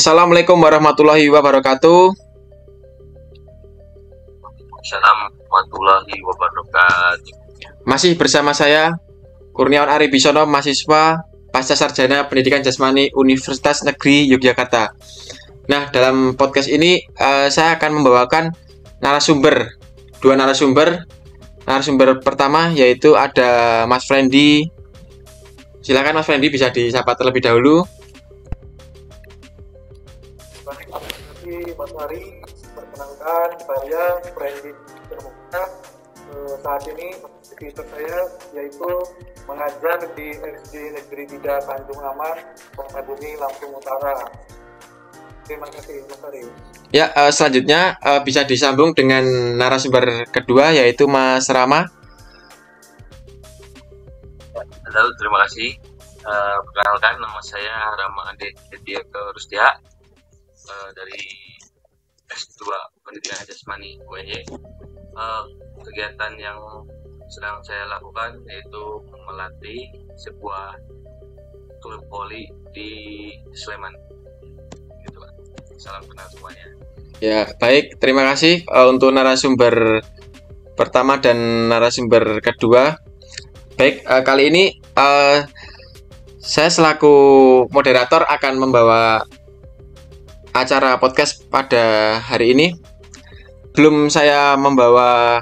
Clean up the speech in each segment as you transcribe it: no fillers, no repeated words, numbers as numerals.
Assalamualaikum warahmatullahi wabarakatuh. Assalamualaikum warahmatullahi wabarakatuh. Masih bersama saya Kurniawan Aribisono, mahasiswa Pasca Sarjana Pendidikan Jasmani Universitas Negeri Yogyakarta. Nah, dalam podcast ini saya akan membawakan dua narasumber. Narasumber pertama yaitu ada Mas Friendly. Silakan Mas Friendly, bisa disapa terlebih dahulu. Terima kasih Mas Ari. Perkenalkan, saya Friendly Termuka. Saat ini aktivitas saya yaitu mengajar di SD Negeri 3 Tanjung Aman, Sukabumi, Lampung Utara. Terima kasih Mas Ari. Ya, selanjutnya bisa disambung dengan narasumber kedua yaitu Mas Rama. Halo, terima kasih. Perkenalkan, nama saya Rama Ade Rustia dari S2 Pendidikan Jasmani UNY. Kegiatan yang sedang saya lakukan yaitu melatih sebuah klub voli di Sleman. Gitu, Pak. Salam kenal semuanya. Ya, baik. Terima kasih untuk narasumber pertama dan narasumber kedua. Baik, kali ini saya selaku moderator akan membawa acara podcast pada hari ini. Belum saya membawa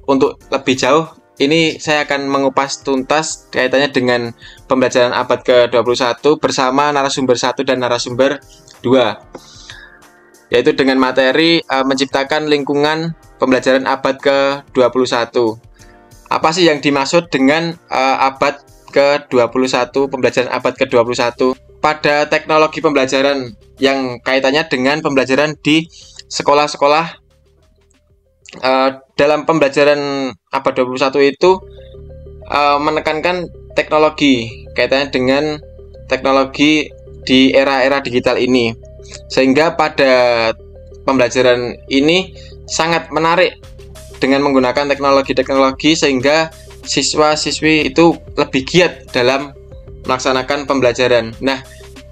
untuk lebih jauh, ini saya akan mengupas tuntas kaitannya dengan pembelajaran abad ke-21 bersama narasumber 1 dan narasumber 2, yaitu dengan materi menciptakan lingkungan pembelajaran abad ke-21. Apa sih yang dimaksud dengan abad ke-21, pembelajaran abad ke-21? Pada teknologi pembelajaran yang kaitannya dengan pembelajaran di sekolah-sekolah. Dalam pembelajaran abad 21 itu menekankan teknologi, kaitannya dengan teknologi di era-era digital ini, sehingga pada pembelajaran ini sangat menarik dengan menggunakan teknologi-teknologi sehingga siswa-siswi itu lebih giat dalam melaksanakan pembelajaran. Nah,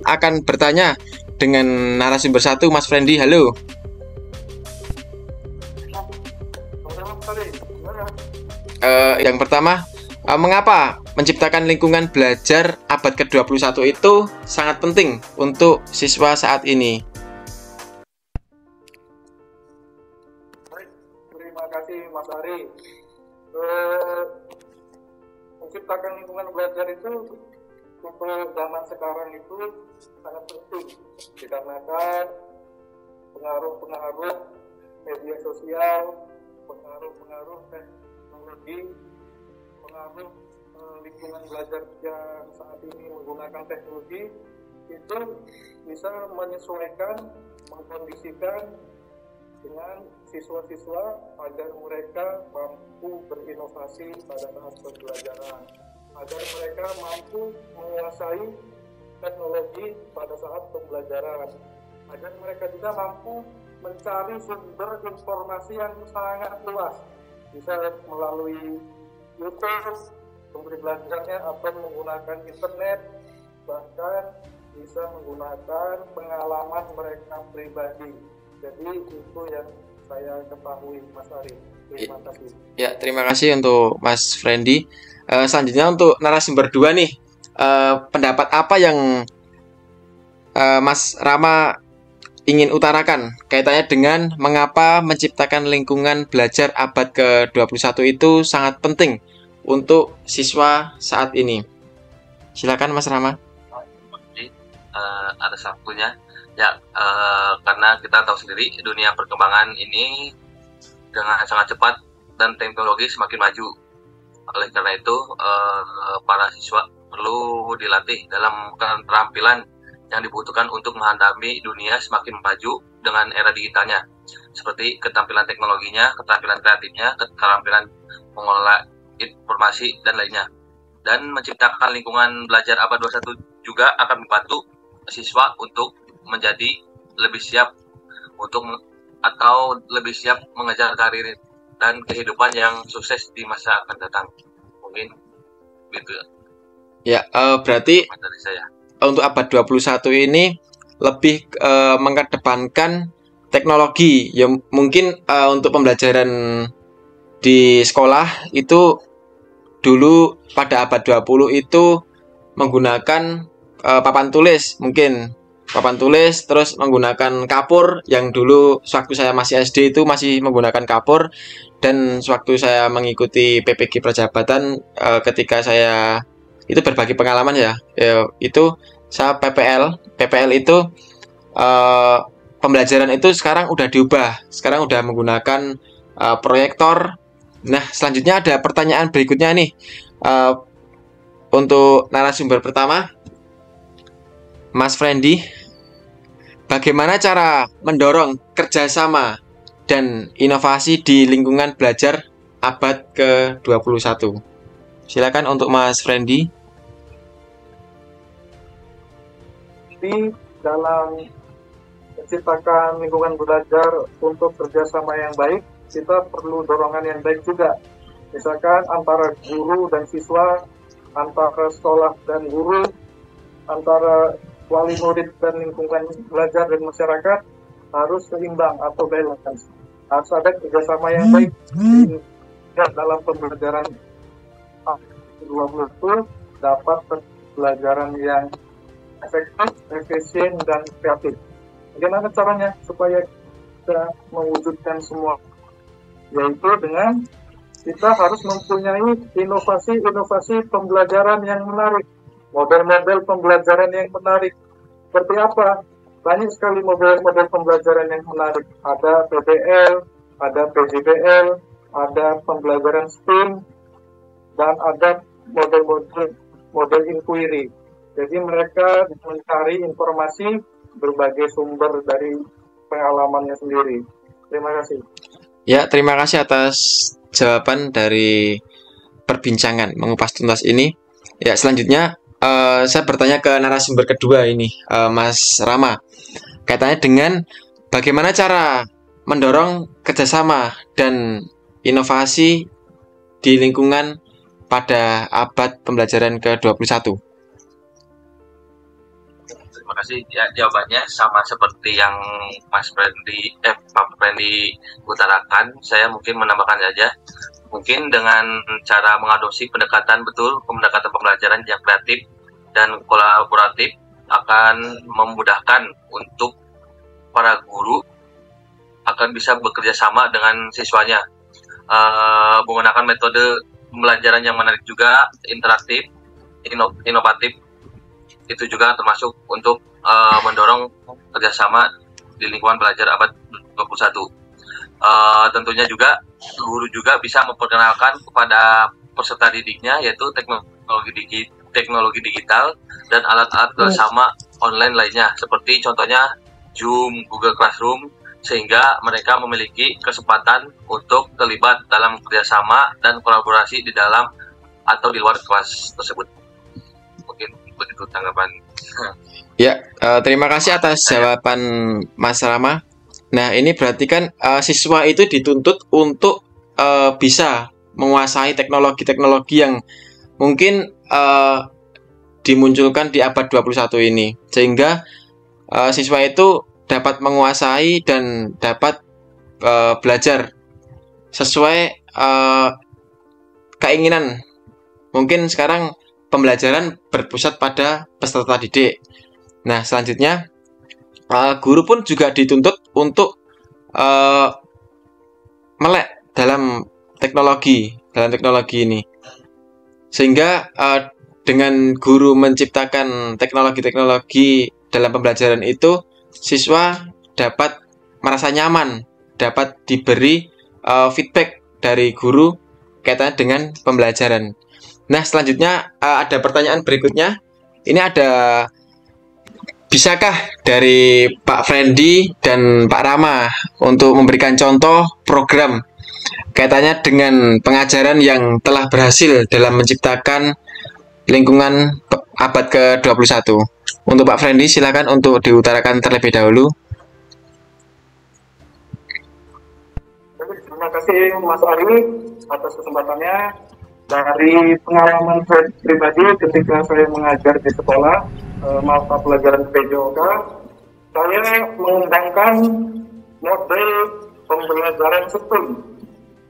akan bertanya dengan narasumber 1, Mas Friendly. Halo. Yang pertama, mengapa menciptakan lingkungan belajar abad ke-21 itu sangat penting untuk siswa saat ini? Baik, terima kasih Mas Ari. Menciptakan lingkungan belajar itu untuk zaman sekarang itu sangat penting dikarenakan pengaruh-pengaruh media sosial, pengaruh-pengaruh teknologi, pengaruh lingkungan belajar yang saat ini menggunakan teknologi itu bisa menyesuaikan, mengkondisikan dengan siswa-siswa agar mereka mampu berinovasi pada saat pembelajaran, agar mereka mampu menguasai teknologi pada saat pembelajaran, agar mereka juga mampu mencari sumber informasi yang sangat luas, bisa melalui YouTube, sumber belajarnya atau menggunakan internet, bahkan bisa menggunakan pengalaman mereka pribadi. Jadi itu yang saya ketahui, Mas Ari. Terima kasih. Ya, terima kasih untuk Mas Friendly. Selanjutnya untuk narasumber 2 nih, pendapat apa yang Mas Rama ingin utarakan kaitannya dengan mengapa menciptakan lingkungan belajar abad ke-21 itu sangat penting untuk siswa saat ini? Silakan Mas Rama. Ada satunya ya, karena kita tahu sendiri dunia perkembangan ini dengan sangat cepat dan teknologi semakin maju. Oleh karena itu para siswa perlu dilatih dalam keterampilan yang dibutuhkan untuk menghadapi dunia semakin maju dengan era digitalnya, seperti keterampilan teknologinya, keterampilan kreatifnya, keterampilan mengelola informasi dan lainnya. Dan menciptakan lingkungan belajar abad 21 juga akan membantu siswa untuk menjadi lebih siap lebih siap mengejar karir dan kehidupan yang sukses di masa akan datang. Mungkin gitu ya. Berarti dari saya. Untuk abad 21 ini lebih mengedepankan teknologi. Ya mungkin untuk pembelajaran di sekolah itu dulu pada abad 20 itu menggunakan papan tulis, mungkin papan tulis, terus menggunakan kapur yang dulu waktu saya masih SD itu masih menggunakan kapur, dan sewaktu saya mengikuti PPG Perjabatan ketika saya itu berbagi pengalaman ya, itu saya PPL itu pembelajaran itu sekarang udah diubah, sekarang udah menggunakan proyektor. Nah, selanjutnya ada pertanyaan berikutnya nih. Untuk narasumber pertama, Mas Friendly, bagaimana cara mendorong kerjasama dan inovasi di lingkungan belajar abad ke-21? Silakan untuk Mas Friendly. Jadi dalam menciptakan lingkungan belajar untuk kerjasama yang baik, kita perlu dorongan yang baik juga. Misalkan antara guru dan siswa, antara sekolah dan guru, antara wali murid dan lingkungan belajar dan masyarakat harus seimbang atau balance. Harus ada kerjasama yang baik dalam pembelajaran 20 itu dapat pembelajaran yang efektif, efisien, dan kreatif. Bagaimana caranya supaya kita mewujudkan semua? Yaitu dengan kita harus mempunyai inovasi-inovasi pembelajaran yang menarik, model-model pembelajaran yang menarik. Seperti apa? Banyak sekali model-model pembelajaran yang menarik. Ada PBL, ada PJBL, ada pembelajaran STEAM, dan ada model inquiry. Jadi mereka mencari informasi berbagai sumber dari pengalamannya sendiri. Terima kasih. Ya, terima kasih atas jawaban dari perbincangan mengupas tuntas ini. Ya, selanjutnya saya bertanya ke narasumber kedua ini, Mas Rama. Kaitannya dengan bagaimana cara mendorong kerjasama dan inovasi di lingkungan pada abad pembelajaran ke-21. Terima kasih. Ya, jawabannya sama seperti yang Pak Friendly utarakan. Saya mungkin menambahkan saja. Mungkin dengan cara mengadopsi pendekatan pembelajaran yang kreatif dan kolaboratif akan memudahkan untuk para guru akan bisa bekerja sama dengan siswanya. Menggunakan metode pembelajaran yang menarik juga, interaktif, inovatif, itu juga termasuk untuk mendorong kerjasama di lingkungan belajar abad 21. Tentunya juga guru juga bisa memperkenalkan kepada peserta didiknya yaitu teknologi digital dan alat-alat bersama online lainnya seperti contohnya Zoom, Google Classroom, sehingga mereka memiliki kesempatan untuk terlibat dalam kerjasama dan kolaborasi di dalam atau di luar kelas tersebut. Mungkin begitu tanggapan. Ya, terima kasih atas jawaban Mas Rama. Nah, ini berarti kan siswa itu dituntut untuk bisa menguasai teknologi-teknologi yang mungkin dimunculkan di abad 21 ini. Sehingga siswa itu dapat menguasai dan dapat belajar sesuai keinginan. Mungkin sekarang pembelajaran berpusat pada peserta didik. Nah, selanjutnya guru pun juga dituntut untuk melek dalam teknologi ini. Sehingga dengan guru menciptakan teknologi-teknologi dalam pembelajaran itu, siswa dapat merasa nyaman, dapat diberi feedback dari guru kaitannya dengan pembelajaran. Nah, selanjutnya ada pertanyaan berikutnya. Ini ada, bisakah dari Pak Friendly dan Pak Rama untuk memberikan contoh program kaitannya dengan pengajaran yang telah berhasil dalam menciptakan lingkungan abad ke-21? Untuk Pak Friendly, silakan untuk diutarakan terlebih dahulu. Terima kasih Mas Ari atas kesempatannya. Dari pengalaman saya pribadi ketika saya mengajar di sekolah mata pelajaran PJOK, saya mengembangkan model pembelajaran sistem,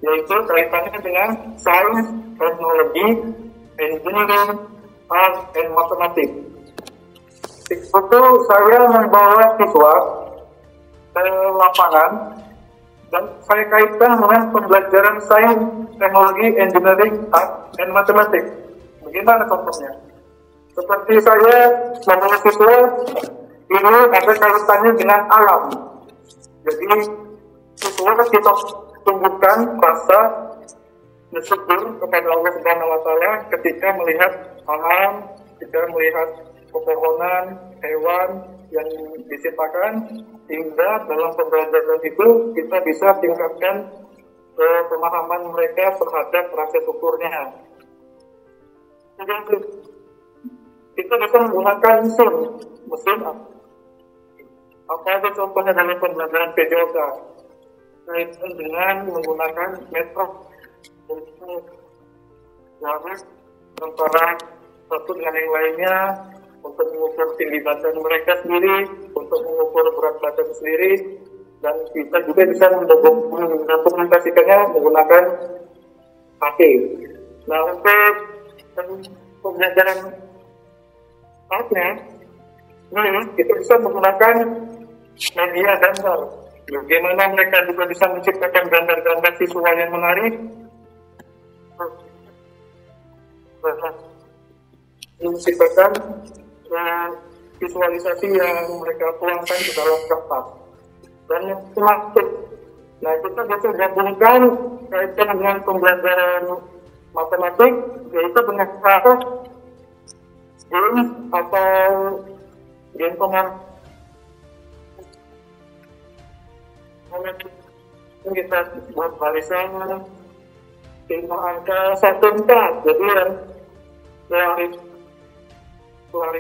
yaitu kaitannya dengan sains, teknologi, engineering, art, and mathematics. Itu saya membawa siswa ke lapangan dan saya kaitkan dengan pembelajaran sains, teknologi, engineering, art, and mathematics. Bagaimana contohnya? Seperti saya membawa siswa ini ada kaitannya dengan alam. Jadi siswa kita tumbuhkan rasa bersyukur kepada Allah Subhanahu wa Ta'ala ketika melihat alam, ketika melihat pepohonan, hewan yang diciptakan, hingga dalam pembelajaran itu kita bisa tingkatkan pemahaman mereka terhadap rasa syukurnya. Kita bisa menggunakan mesin apa aja contohnya dalam pembelajaran PJOK, kaitan dengan menggunakan metode untuk jarak antara satu dengan yang lainnya, untuk mengukur tinggi badan mereka sendiri, untuk mengukur berat badan sendiri, dan kita juga bisa mendokumentasikannya menggunakan HP. Nah, untuk pembelajaran artnya, kita bisa menggunakan media gambar. Bagaimana mereka juga bisa menciptakan gambar-gambar visual yang menarik, menciptakan visualisasi yang mereka tuangkan ke dalam kertas dan yang semakin. Nah, kita bisa gabungkan kaitan dengan pembelajaran matematik, yaitu dengan cara game atau game kita buat barisan 5 angka 1-4, jadi yang dari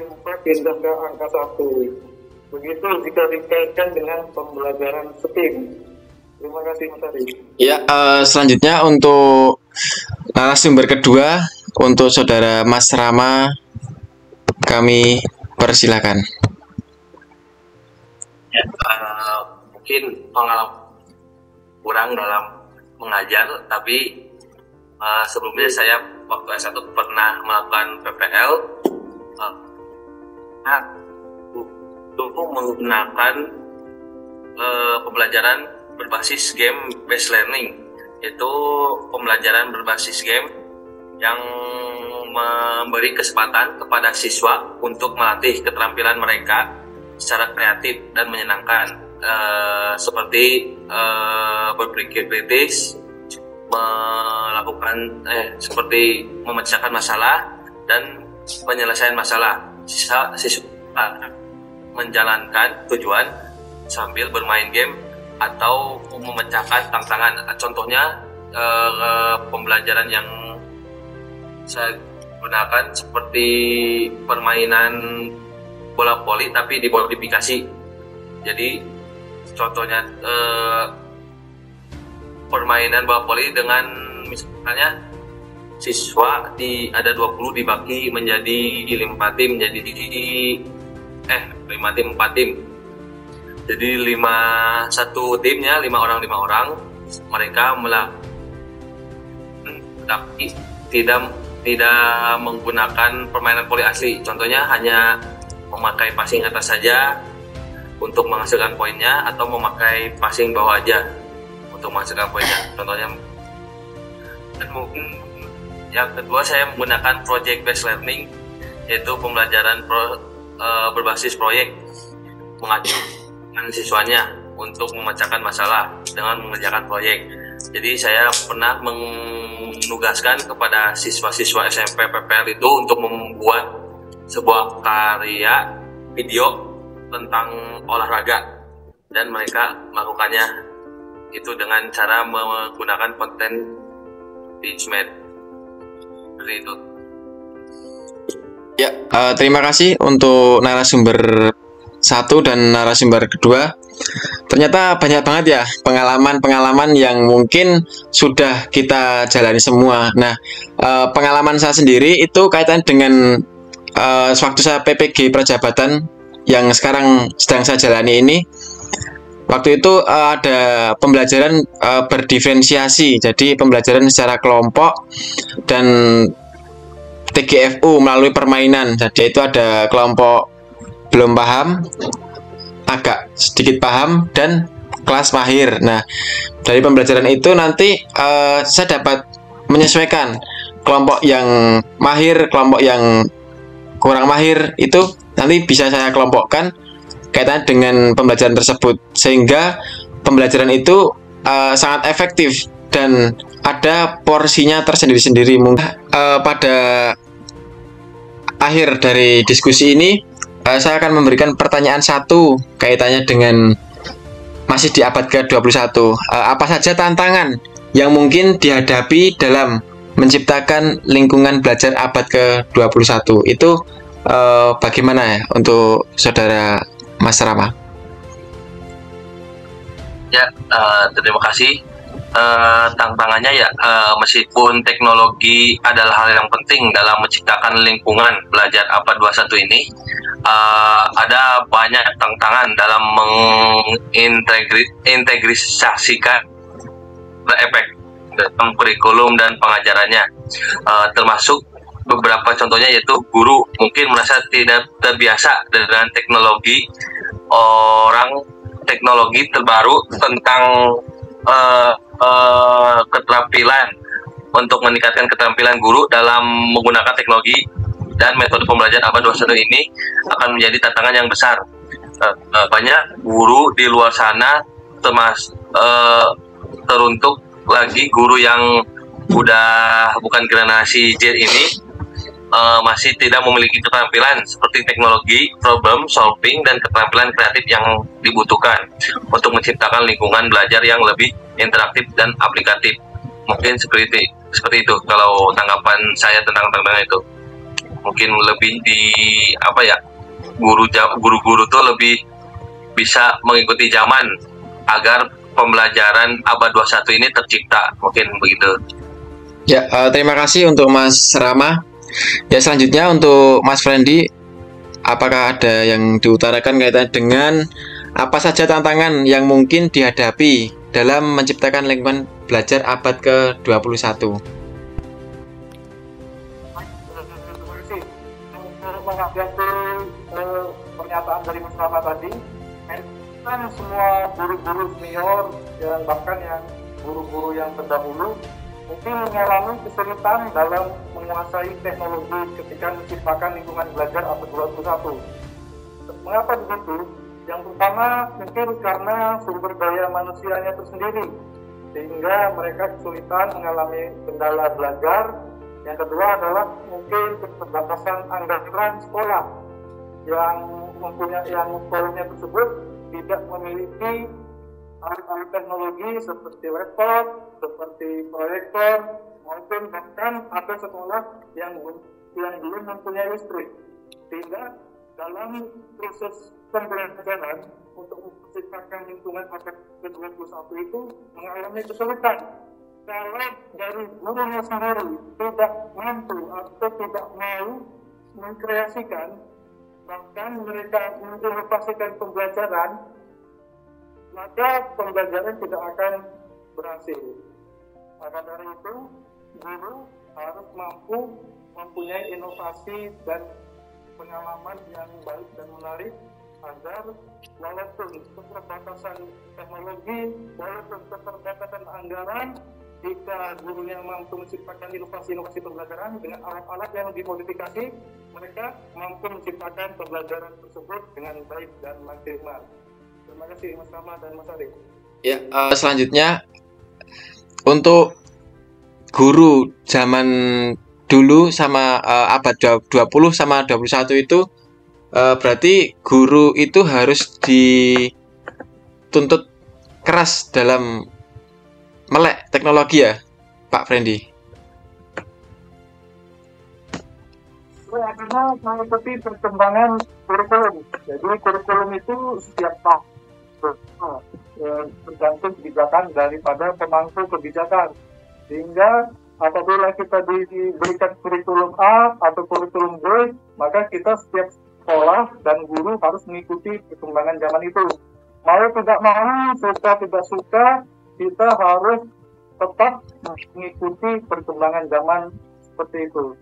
4 pindah ke angka 1. Begitu jika dikaitkan dengan pembelajaran STEAM. Terima kasih Mas Ari. Ya, selanjutnya untuk narasumber kedua, untuk saudara Mas Rama, kami persilakan. Ya, mungkin pengalaman kurang dalam mengajar, tapi sebelumnya saya waktu S1 pernah melakukan PPL untuk menggunakan pembelajaran berbasis game based learning, yaitu pembelajaran berbasis game yang memberi kesempatan kepada siswa untuk melatih keterampilan mereka secara kreatif dan menyenangkan, seperti berpikir kritis, melakukan seperti memecahkan masalah dan penyelesaian masalah. Siswa menjalankan tujuan sambil bermain game atau memecahkan tantangan. Contohnya pembelajaran yang saya gunakan seperti permainan bola voli tapi dimodifikasi. Jadi contohnya permainan bola voli dengan misalnya siswa ada 20 dibagi menjadi 5 tim, jadi 5 tim 4 tim. Jadi 1 timnya 5 orang mereka tapi tidak menggunakan permainan voli asli. Contohnya hanya memakai passing atas saja untuk menghasilkan poinnya, atau memakai passing bawah aja untuk menghasilkan poinnya. Contohnya. Dan mungkin yang kedua, saya menggunakan project based learning, yaitu pembelajaran berbasis proyek, mengajarkan siswanya untuk memecahkan masalah dengan mengerjakan proyek. Jadi saya pernah menugaskan kepada siswa-siswa SMP PPL itu untuk membuat sebuah karya video tentang olahraga, dan mereka melakukannya itu dengan cara menggunakan konten engagement. Seperti itu. Ya, terima kasih untuk narasumber 1 dan narasumber kedua. Ternyata banyak banget ya pengalaman-pengalaman yang mungkin sudah kita jalani semua. Nah, pengalaman saya sendiri itu kaitan dengan waktu saya PPG Prajabatan yang sekarang sedang saya jalani ini, waktu itu ada pembelajaran berdiferensiasi, jadi pembelajaran secara kelompok dan TGFU melalui permainan. Jadi itu ada kelompok belum paham, agak sedikit paham, dan kelas mahir. Nah, dari pembelajaran itu nanti saya dapat menyesuaikan kelompok yang mahir, kelompok yang kurang mahir, itu nanti bisa saya kelompokkan kaitan dengan pembelajaran tersebut, sehingga pembelajaran itu sangat efektif dan ada porsinya tersendiri-sendiri. Pada akhir dari diskusi ini, saya akan memberikan pertanyaan satu kaitannya dengan masih di abad ke-21. Apa saja tantangan yang mungkin dihadapi dalam menciptakan lingkungan belajar abad ke-21? Itu bagaimana ya untuk saudara Mas Rama? Ya, terima kasih. Tantangannya ya, meskipun teknologi adalah hal yang penting dalam menciptakan lingkungan belajar abad 21 ini, ada banyak tantangan dalam mengintegrasikan efek dalam kurikulum dan pengajarannya, termasuk beberapa contohnya, yaitu guru mungkin merasa tidak terbiasa dengan teknologi terbaru tentang keterampilan. Untuk meningkatkan keterampilan guru dalam menggunakan teknologi dan metode pembelajaran abad 21 ini akan menjadi tantangan yang besar. Banyak guru di luar sana, teruntuk lagi guru yang udah bukan generasi Z ini, masih tidak memiliki keterampilan seperti teknologi, problem solving, dan keterampilan kreatif yang dibutuhkan untuk menciptakan lingkungan belajar yang lebih interaktif dan aplikatif. Mungkin seperti itu kalau tanggapan saya tentang tantangan itu. Mungkin lebih di guru-guru tuh lebih bisa mengikuti zaman agar pembelajaran abad 21 ini tercipta, mungkin begitu. Ya, terima kasih untuk Mas Rama. Ya, selanjutnya untuk Mas Friendly, apakah ada yang diutarakan kaitan dengan apa saja tantangan yang mungkin dihadapi dalam menciptakan lingkungan belajar abad ke-21? Terima kasih. Untuk menanggapi pernyataan dari Mas Rama tadi, kan semua guru-guru senior dan bahkan yang guru-guru yang terdahulu mungkin mengalami kesulitan dalam menguasai teknologi ketika menciptakan lingkungan belajar abad 21. Mengapa begitu? Yang pertama mungkin karena sumber daya manusianya tersendiri, sehingga mereka kesulitan mengalami kendala belajar. Yang kedua adalah mungkin keterbatasan anggaran sekolah yang sekolahnya tersebut tidak memiliki alat-alat teknologi seperti laptop, seperti proyektor, maupun bahkan ada sekolah yang belum mempunyai listrik, sehingga dalam proses pembelajaran untuk menciptakan lingkungan abad ke-21 itu mengalami kesulitan. Kalau dari gurunya sendiri tidak mampu atau tidak mau mengkreasikan, bahkan mereka menginovasikan pembelajaran, maka pembelajaran tidak akan berhasil. Maka dari itu, guru harus mampu mempunyai inovasi dan pengalaman yang baik dan menarik, agar walaupun keterbatasan teknologi, walaupun keterbatasan anggaran, jika gurunya mampu menciptakan inovasi-inovasi pembelajaran dengan alat-alat yang dimodifikasi, mereka mampu menciptakan pembelajaran tersebut dengan baik dan maksimal. Terima kasih Mas Rama dan Mas Arif. Ya, selanjutnya untuk guru zaman dulu sama abad 20 sama 21 itu, berarti guru itu harus dituntut keras dalam melek teknologi ya, Pak Friendly? Karena mengikuti perkembangan kurikulum. Jadi kurikulum itu setiap tahun tergantung kebijakan daripada pemangku kebijakan. Sehingga apabila kita diberikan kurikulum A atau kurikulum B, maka kita setiap sekolah dan guru harus mengikuti perkembangan zaman itu. Mau tidak mau, suka tidak suka, kita harus tetap mengikuti perkembangan zaman seperti itu.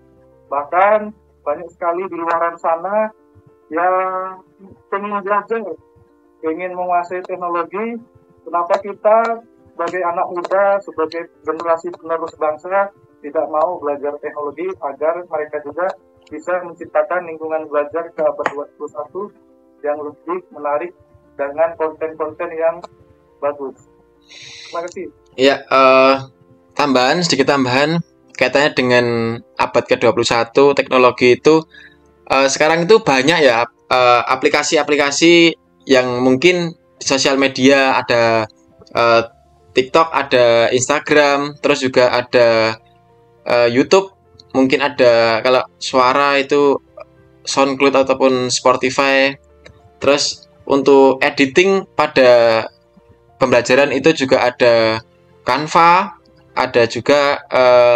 Bahkan banyak sekali di luar sana yang ingin belajar, ingin menguasai teknologi. Kenapa kita sebagai anak muda, sebagai generasi penerus bangsa tidak mau belajar teknologi agar mereka juga bisa menciptakan lingkungan belajar ke abad 21 yang lebih menarik dengan konten-konten yang bagus. Terima kasih. Ya, sedikit tambahan kaitannya dengan abad ke-21 teknologi itu sekarang itu banyak ya aplikasi-aplikasi yang mungkin di sosial media, ada TikTok, ada Instagram, terus juga ada YouTube, mungkin ada kalau suara itu SoundCloud ataupun Spotify. Terus untuk editing pada pembelajaran itu juga ada Canva, ada juga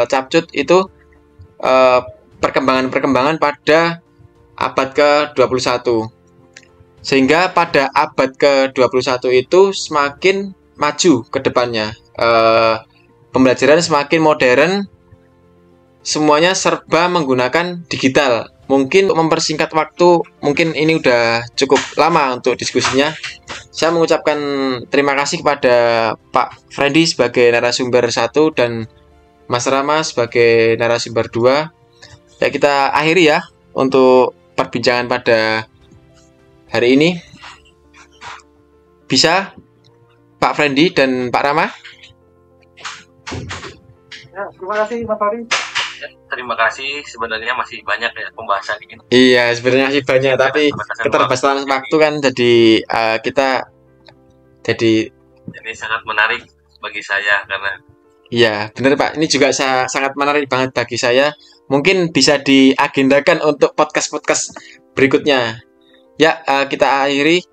Capcut. Itu perkembangan-perkembangan pada abad ke-21. Sehingga pada abad ke-21 itu semakin maju ke depannya. Pembelajaran semakin modern, semuanya serba menggunakan digital. Mungkin mempersingkat waktu, mungkin ini udah cukup lama untuk diskusinya. Saya mengucapkan terima kasih kepada Pak Freddy sebagai narasumber 1 dan Mas Rama sebagai narasumber 2. Ya, kita akhiri ya untuk perbincangan pada hari ini. Bisa Pak Freddy dan Pak Rama? Ya, terima kasih Mas Fahri. Ya, terima kasih. Sebenarnya masih banyak ya pembahasan ini. Iya, sebenarnya masih banyak, tapi keterbatasan waktu kan jadi kita jadi ini sangat menarik bagi saya karena iya, benar Pak. Ini juga sangat menarik banget bagi saya. Mungkin bisa diagendakan untuk podcast-podcast berikutnya. Ya, kita akhiri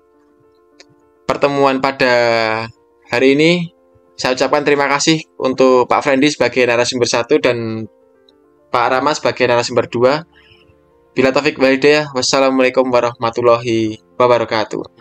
pertemuan pada hari ini. Saya ucapkan terima kasih untuk Pak Freddy sebagai narasumber 1 dan Pak Rama sebagai narasumber 2. Bila taufik wal hidayah, wassalamualaikum warahmatullahi wabarakatuh.